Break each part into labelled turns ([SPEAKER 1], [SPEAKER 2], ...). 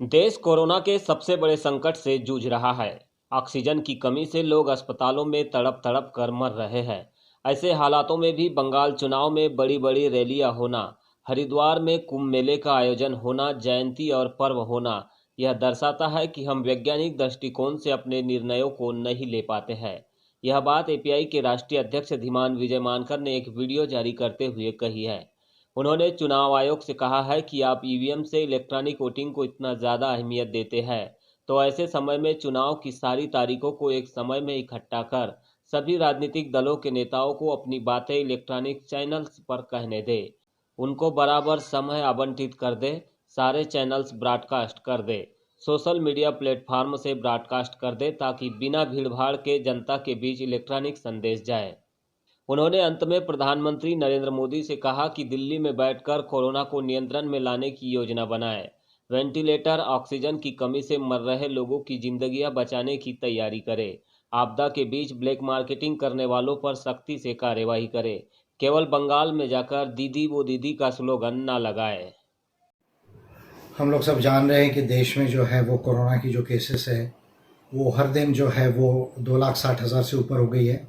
[SPEAKER 1] देश कोरोना के सबसे बड़े संकट से जूझ रहा है। ऑक्सीजन की कमी से लोग अस्पतालों में तड़प तड़प कर मर रहे हैं। ऐसे हालातों में भी बंगाल चुनाव में बड़ी बड़ी रैलियां होना, हरिद्वार में कुंभ मेले का आयोजन होना, जयंती और पर्व होना, यह दर्शाता है कि हम वैज्ञानिक दृष्टिकोण से अपने निर्णयों को नहीं ले पाते हैं। यह बात एपीआई के राष्ट्रीय अध्यक्ष धीमान विजय मानकर ने एक वीडियो जारी करते हुए कही है। उन्होंने चुनाव आयोग से कहा है कि आप ईवीएम से इलेक्ट्रॉनिक वोटिंग को इतना ज़्यादा अहमियत देते हैं, तो ऐसे समय में चुनाव की सारी तारीखों को एक समय में इकट्ठा कर सभी राजनीतिक दलों के नेताओं को अपनी बातें इलेक्ट्रॉनिक चैनल्स पर कहने दें। उनको बराबर समय आवंटित कर दे, सारे चैनल्स ब्रॉडकास्ट कर दे, सोशल मीडिया प्लेटफॉर्म से ब्रॉडकास्ट कर दे, ताकि बिना भीड़भाड़ के जनता के बीच इलेक्ट्रॉनिक संदेश जाए। उन्होंने अंत में प्रधानमंत्री नरेंद्र मोदी से कहा कि दिल्ली में बैठकर कोरोना को नियंत्रण में लाने की योजना बनाएं, वेंटिलेटर, ऑक्सीजन की कमी से मर रहे लोगों की जिंदगियां बचाने की तैयारी करें, आपदा के बीच ब्लैक मार्केटिंग करने वालों पर सख्ती से कार्यवाही करें, केवल बंगाल में जाकर दीदी वो दीदी का स्लोगन न लगाए।
[SPEAKER 2] हम लोग सब जान रहे हैं कि देश में जो है वो कोरोना की जो केसेस है वो हर दिन जो है वो 2,60,000 से ऊपर हो गई है।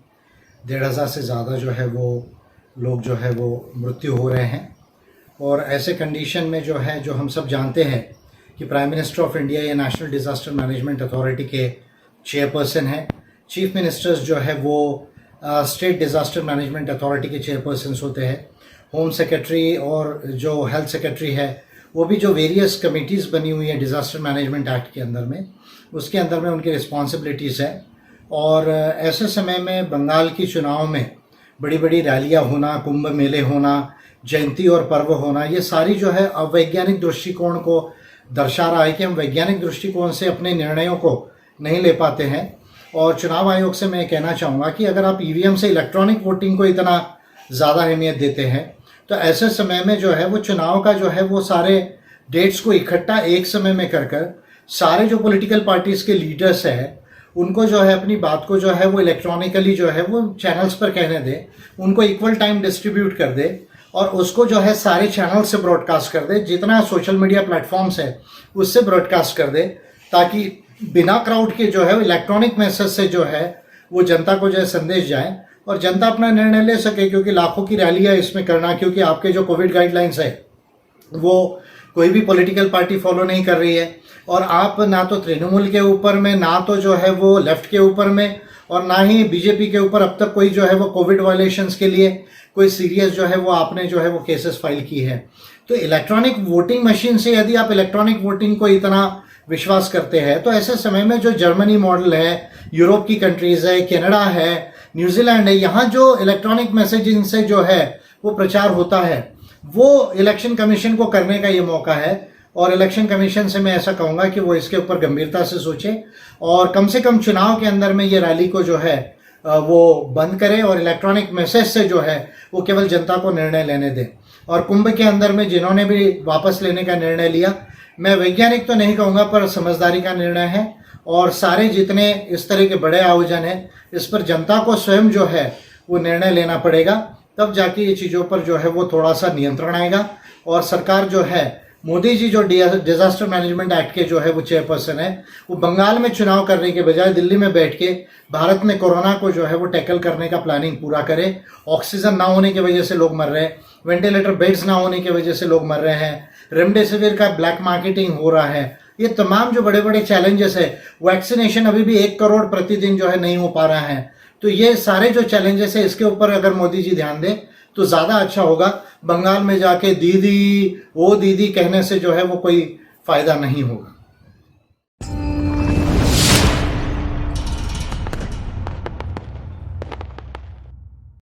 [SPEAKER 2] 1,500 से ज़्यादा जो है वो लोग जो है वो मृत्यु हो रहे हैं। और ऐसे कंडीशन में जो है, जो हम सब जानते हैं कि प्राइम मिनिस्टर ऑफ इंडिया या नेशनल डिज़ास्टर मैनेजमेंट अथॉरिटी के चेयरपर्सन हैं। चीफ मिनिस्टर्स जो है वो स्टेट डिज़ास्टर मैनेजमेंट अथॉरिटी के चेयरपर्सन्स होते हैं। होम सेक्रेटरी और जो हेल्थ सेक्रेटरी है वो भी जो वेरियस कमिटीज़ बनी हुई है डिज़ास्टर मैनेजमेंट एक्ट के अंदर में, उसके अंदर में उनकी रिस्पॉन्सिबिलिटीज़ है। और ऐसे समय में बंगाल की चुनाव में बड़ी बड़ी रैलियां होना, कुंभ मेले होना, जयंती और पर्व होना, ये सारी जो है अवैज्ञानिक दृष्टिकोण को दर्शा रहा है कि हम वैज्ञानिक दृष्टिकोण से अपने निर्णयों को नहीं ले पाते हैं। और चुनाव आयोग से मैं कहना चाहूँगा कि अगर आप ईवीएम से इलेक्ट्रॉनिक वोटिंग को इतना ज़्यादा अहमियत देते हैं तो ऐसे समय में जो है वो चुनाव का जो है वो सारे डेट्स को इकट्ठा एक समय में कर सारे जो पॉलिटिकल पार्टीज़ के लीडर्स हैं उनको जो है अपनी बात को जो है वो इलेक्ट्रॉनिकली जो है वो चैनल्स पर कहने दे, उनको इक्वल टाइम डिस्ट्रीब्यूट कर दे और उसको जो है सारे चैनल से ब्रॉडकास्ट कर दे, जितना सोशल मीडिया प्लेटफॉर्म्स है उससे ब्रॉडकास्ट कर दे, ताकि बिना क्राउड के जो है इलेक्ट्रॉनिक मैसेज से जो है वो जनता को जो है संदेश जाए और जनता अपना निर्णय ले सके। क्योंकि लाखों की रैलियाँ इसमें करना, क्योंकि आपके जो कोविड गाइडलाइंस है वो कोई भी पॉलिटिकल पार्टी फॉलो नहीं कर रही है और आप ना तो तृणमूल के ऊपर में, ना तो जो है वो लेफ्ट के ऊपर में और ना ही बीजेपी के ऊपर अब तक कोई जो है वो कोविड वायलेशंस के लिए कोई सीरियस जो है वो आपने जो है वो केसेस फाइल की है। तो इलेक्ट्रॉनिक वोटिंग मशीन से यदि आप इलेक्ट्रॉनिक वोटिंग को इतना विश्वास करते हैं तो ऐसे समय में जो जर्मनी मॉडल है, यूरोप की कंट्रीज़ है, कनाडा है, न्यूजीलैंड है, यहाँ जो इलेक्ट्रॉनिक मैसेजिंग से जो है वो प्रचार होता है, वो इलेक्शन कमीशन को करने का ये मौका है। और इलेक्शन कमीशन से मैं ऐसा कहूँगा कि वो इसके ऊपर गंभीरता से सोचे और कम से कम चुनाव के अंदर में ये रैली को जो है वो बंद करे और इलेक्ट्रॉनिक मैसेज से जो है वो केवल जनता को निर्णय लेने दें। और कुंभ के अंदर में जिन्होंने भी वापस लेने का निर्णय लिया, मैं वैज्ञानिक तो नहीं कहूँगा पर समझदारी का निर्णय है और सारे जितने इस तरह के बड़े आयोजन हैं इस पर जनता को स्वयं जो है वो निर्णय लेना पड़ेगा, तब जाके ये चीज़ों पर जो है वो थोड़ा सा नियंत्रण आएगा। और सरकार जो है, मोदी जी जो डिजास्टर मैनेजमेंट एक्ट के जो है वो चेयरपर्सन है, वो बंगाल में चुनाव करने के बजाय दिल्ली में बैठ के भारत में कोरोना को जो है वो टैकल करने का प्लानिंग पूरा करे। ऑक्सीजन ना होने की वजह से लोग मर रहे हैं, वेंटिलेटर बेड्स ना होने की वजह से लोग मर रहे हैं, रेमडेसिविर का ब्लैक मार्केटिंग हो रहा है, ये तमाम जो बड़े बड़े चैलेंजेस है, वैक्सीनेशन अभी भी 1 करोड़ प्रतिदिन जो है नहीं हो पा रहा है। तो ये सारे जो चैलेंजेस है इसके ऊपर अगर मोदी जी ध्यान दें तो ज़्यादा अच्छा होगा। बंगाल में जाके दीदी वो दीदी कहने से जो है वो कोई फ़ायदा नहीं होगा।